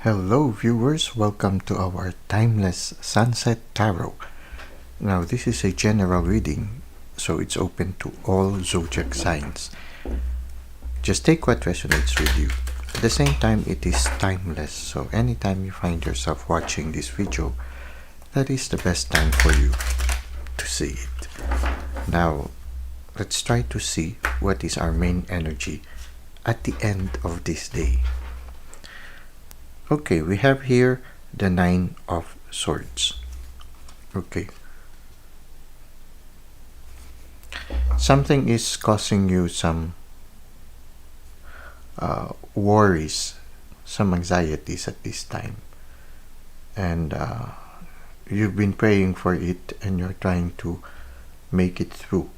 Hello viewers, welcome to our Timeless Sunset Tarot. Now this is a general reading, so it's open to all zodiac signs. Just take what resonates with you. At the same time, it is timeless, so anytime you find yourself watching this video, that is the best time for you to see it. Now, let's try to see what is our main energy at the end of this day. Okay, we have here the Nine of Swords. Okay. Something is causing you some worries, some anxieties at this time. And you've been praying for it and you're trying to make it through.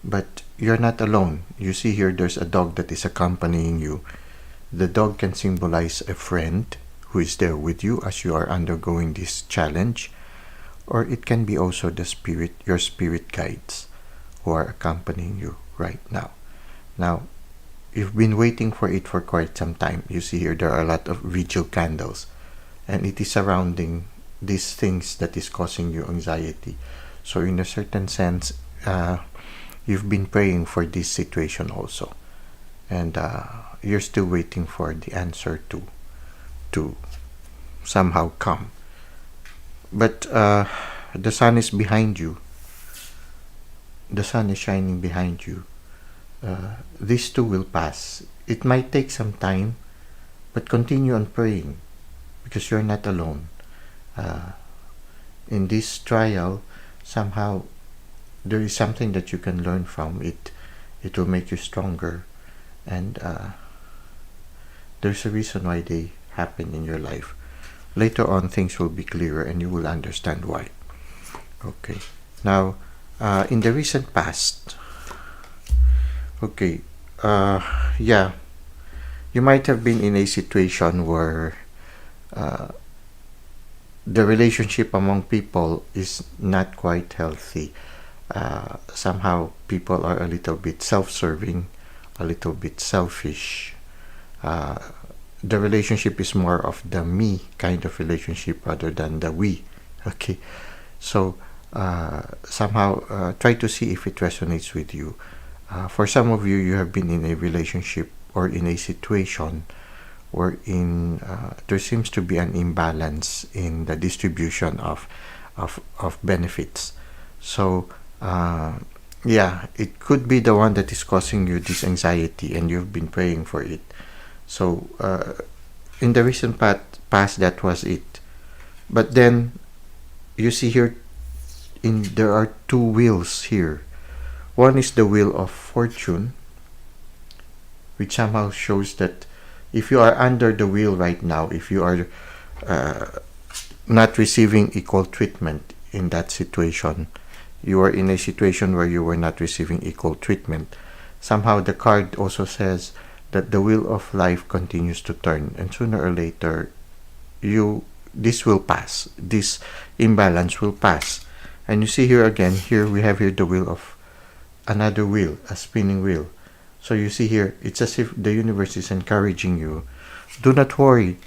But you're not alone. You see here there's a dog that is accompanying you. The dog can symbolize a friend who is there with you as you are undergoing this challenge, or it can be also the spirit, your spirit guides who are accompanying you right now. Now, you've been waiting for it for quite some time. You see here there are a lot of vigil candles, and it is surrounding these things that is causing you anxiety. So in a certain sense, you've been praying for this situation also, and you're still waiting for the answer to somehow come. But the sun is behind you. The sun is shining behind you. This too will pass. It might take some time, but continue on praying because you're not alone. In this trial, somehow there is something that you can learn from it. It will make you stronger, and there's a reason why they happen in your life. Later on, things will be clearer and you will understand why. Okay. Now, in the recent past, okay, yeah, you might have been in a situation where the relationship among people is not quite healthy. Somehow people are a little bit self-serving, a little bit selfish. The relationship is more of the me kind of relationship rather than the we. Okay, so somehow try to see if it resonates with you. For some of you, you have been in a relationship or in a situation wherein there seems to be an imbalance in the distribution of benefits. So yeah, it could be the one that is causing you this anxiety and you've been praying for it. So in the recent past, that was it. But then you see here, there are two wheels here. One is the wheel of fortune, which somehow shows that if you are under the wheel right now, if you are not receiving equal treatment in that situation, you are in a situation where you were not receiving equal treatment. Somehow the card also says that the wheel of life continues to turn, and sooner or later this will pass. This imbalance will pass. And you see here again, here we have here the wheel of another wheel, a spinning wheel. So you see here, it's as if the universe is encouraging you. Do not worry,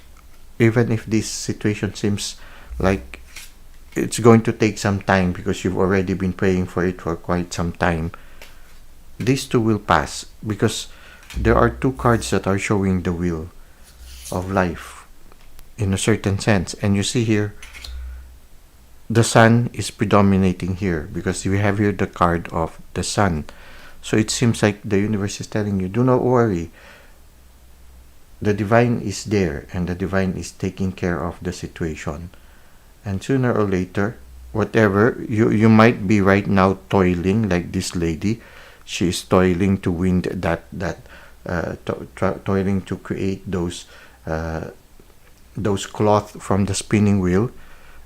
even if this situation seems like it's going to take some time because you've already been praying for it for quite some time. These two will pass because there are two cards that are showing the wheel of life in a certain sense. And you see here, the sun is predominating here because we have here the card of the sun. So it seems like the universe is telling you, do not worry. The divine is there and the divine is taking care of the situation. And sooner or later, whatever, you might be right now toiling like this lady. She is toiling to win toiling to create those cloth from the spinning wheel,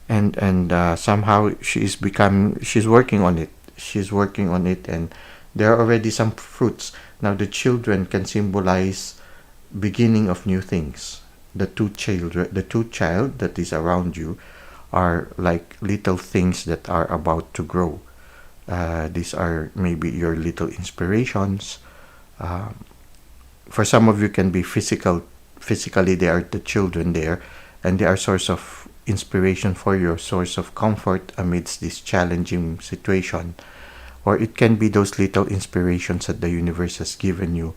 and somehow she's working on it. She's working on it, and there are already some fruits. Now the children can symbolize beginning of new things. The two child that is around you are like little things that are about to grow. These are maybe your little inspirations. For some of you can be physical physically they are the children there, and they are source of inspiration for you, source of comfort amidst this challenging situation. Or it can be those little inspirations that the universe has given you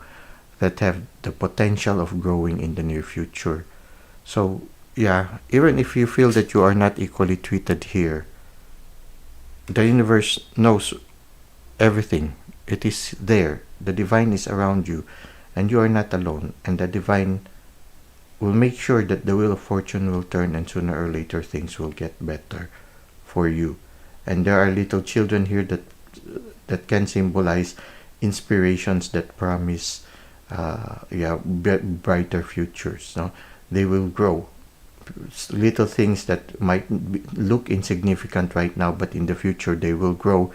that have the potential of growing in the near future. So yeah, even if you feel that you are not equally treated here, the universe knows everything. It is there. The divine is around you, and you are not alone. And the divine will make sure that the wheel of fortune will turn, and sooner or later things will get better for you. And there are little children here that can symbolize inspirations that promise brighter futures. No, they will grow. Little things that might look insignificant right now, but in the future they will grow,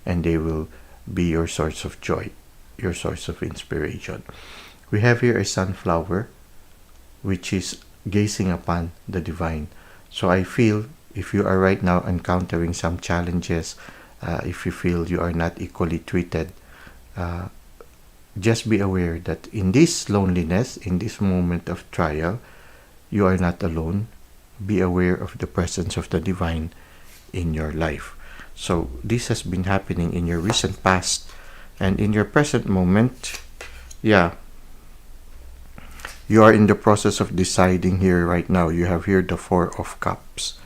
and they will be your source of joy, your source of inspiration. We have here a sunflower, which is gazing upon the divine. So I feel if you are right now encountering some challenges, if you feel you are not equally treated, just be aware that in this loneliness, in this moment of trial, you are not alone. Be aware of the presence of the divine in your life. So this has been happening in your recent past, and in your present moment, yeah, you are in the process of deciding here right now. You have here the Four of Cups.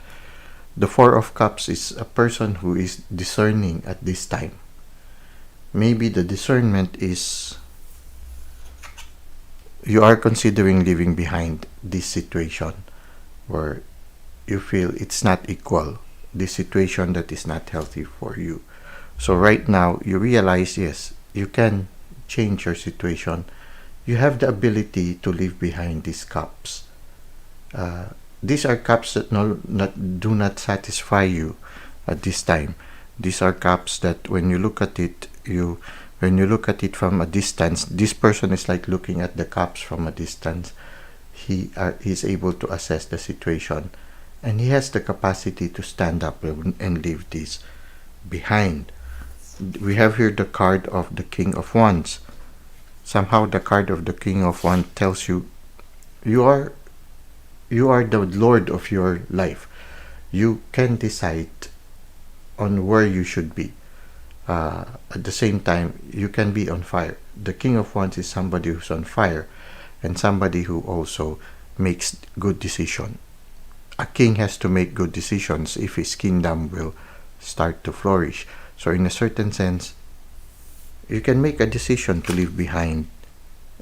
The Four of Cups is a person who is discerning at this time. Maybe the discernment is you are considering leaving behind this situation where you feel it's not equal, this situation that is not healthy for you. So right now you realize, yes, you can change your situation. You have the ability to leave behind these cups. These are cups that do not satisfy you at this time. These are cups that when you look at it, when you look at it from a distance, this person is like looking at the cups from a distance. He is able to assess the situation, and he has the capacity to stand up and leave this behind. We have here the card of the King of Wands. Somehow the card of the King of Wands tells you you are the Lord of your life. You can decide on where you should be. At the same time, you can be on fire. The King of Wands is somebody who's on fire, and somebody who also makes good decisions. A king has to make good decisions if his kingdom will start to flourish. So in a certain sense, you can make a decision to leave behind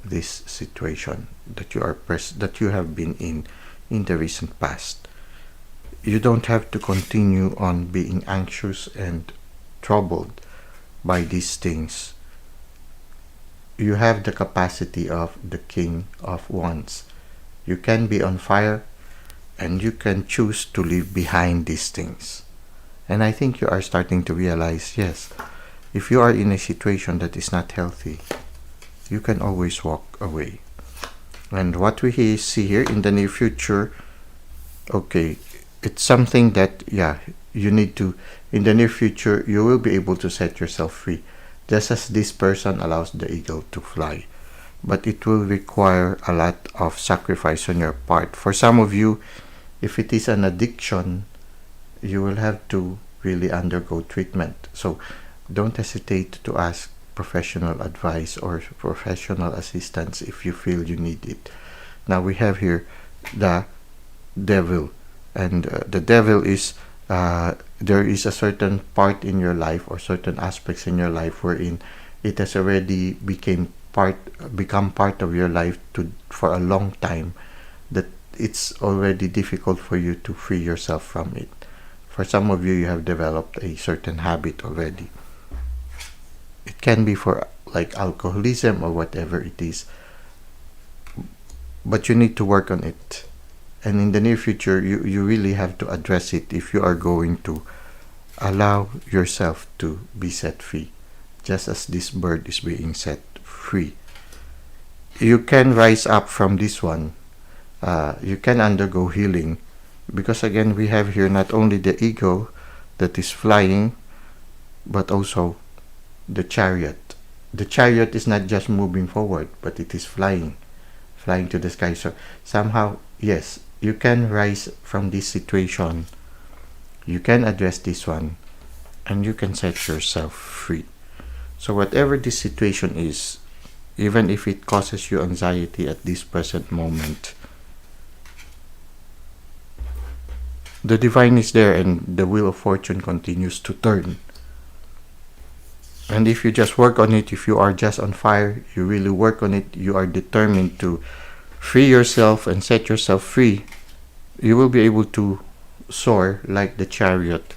this situation that you have been in the recent past. You don't have to continue on being anxious and troubled by these things. You have the capacity of the King of Wands. You can be on fire, and you can choose to leave behind these things. And I think you are starting to realize, yes, if you are in a situation that is not healthy, you can always walk away. And what we see here in the near future, okay, it's something that, yeah, you need to, in the near future, you will be able to set yourself free, just as this person allows the eagle to fly. But it will require a lot of sacrifice on your part. For some of you, if it is an addiction, you will have to really undergo treatment. So don't hesitate to ask professional advice or professional assistance if you feel you need it. Now we have here the devil, and the devil is there is a certain part in your life or certain aspects in your life wherein it has already become part of your life for a long time, that it's already difficult for you to free yourself from it. For some of you, you have developed a certain habit already. It can be for like alcoholism or whatever it is, but you need to work on it. And in the near future, you really have to address it if you are going to allow yourself to be set free, just as this bird is being set free. You can rise up from this one. You can undergo healing, because again, we have here not only the eagle that is flying, but also the chariot. The chariot is not just moving forward, but it is flying flying to the sky. So somehow, yes, you can rise from this situation. You can address this one, and you can set yourself free. So whatever this situation is, even if it causes you anxiety at this present moment, the divine is there and the wheel of fortune continues to turn. And if you just work on it, if you are just on fire, you really work on it, you are determined to free yourself and set yourself free, you will be able to soar like the chariot,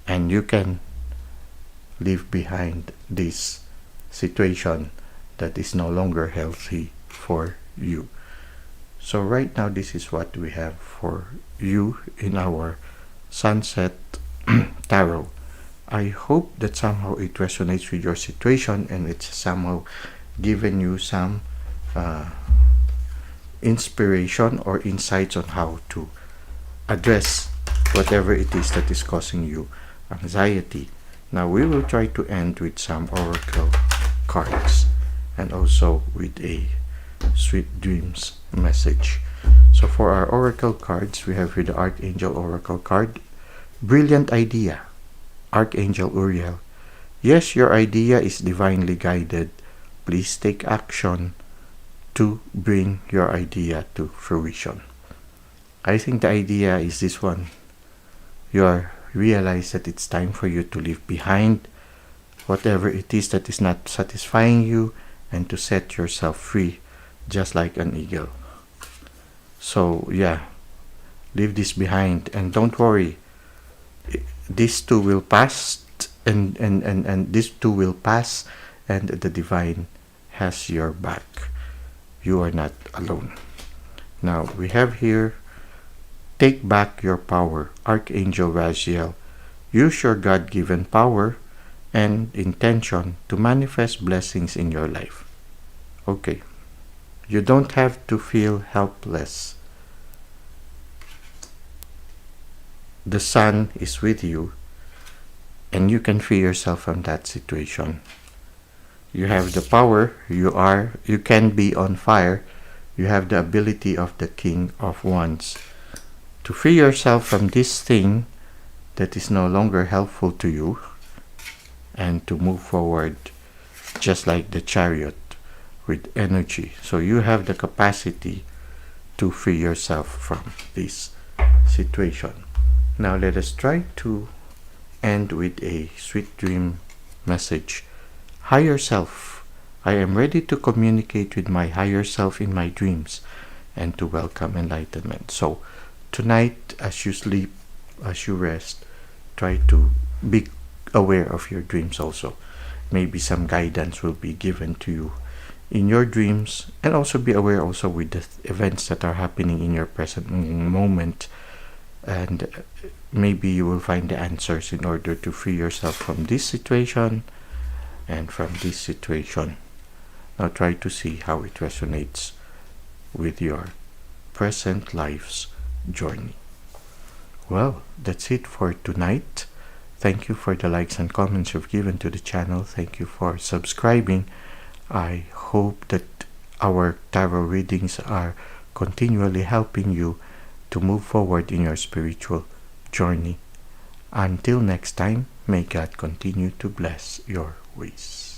and you can leave behind this situation that is no longer healthy for you. So right now, this is what we have for you in our Sunset Tarot. I hope that somehow it resonates with your situation and it's somehow given you some inspiration or insights on how to address whatever it is that is causing you anxiety. Now we will try to end with some oracle cards and also with a sweet dreams message. So for our oracle cards, we have here the Archangel oracle card. Brilliant idea, Archangel Uriel. Yes, your idea is divinely guided. Please take action to bring your idea to fruition. I think the idea is this one. You realize that it's time for you to leave behind whatever it is that is not satisfying you and to set yourself free, just like an eagle. So yeah, leave this behind and don't worry. This too will pass, and this too will pass, and the divine has your back. You are not alone. Now we have here, take back your power, Archangel Raziel. Use your God-given power and intention to manifest blessings in your life. Okay. You don't have to feel helpless. The sun is with you, and you can free yourself from that situation. You have the power. You can be on fire. You have the ability of the King of Wands to free yourself from this thing that is no longer helpful to you and to move forward just like the chariot with energy. So you have the capacity to free yourself from this situation. Now let us try to end with a sweet dream message. Higher self, I am ready to communicate with my higher self in my dreams and to welcome enlightenment. So tonight, as you sleep, as you rest, try to be aware of your dreams also. Maybe some guidance will be given to you in your dreams, and also be aware also with the events that are happening in your present moment, and maybe you will find the answers in order to free yourself from this situation and from this situation. Now try to see how it resonates with your present life's journey. Well, that's it for tonight. Thank you for the likes and comments you've given to the channel. Thank you for subscribing. I hope that our tarot readings are continually helping you to move forward in your spiritual journey. Until next time, may God continue to bless your ways.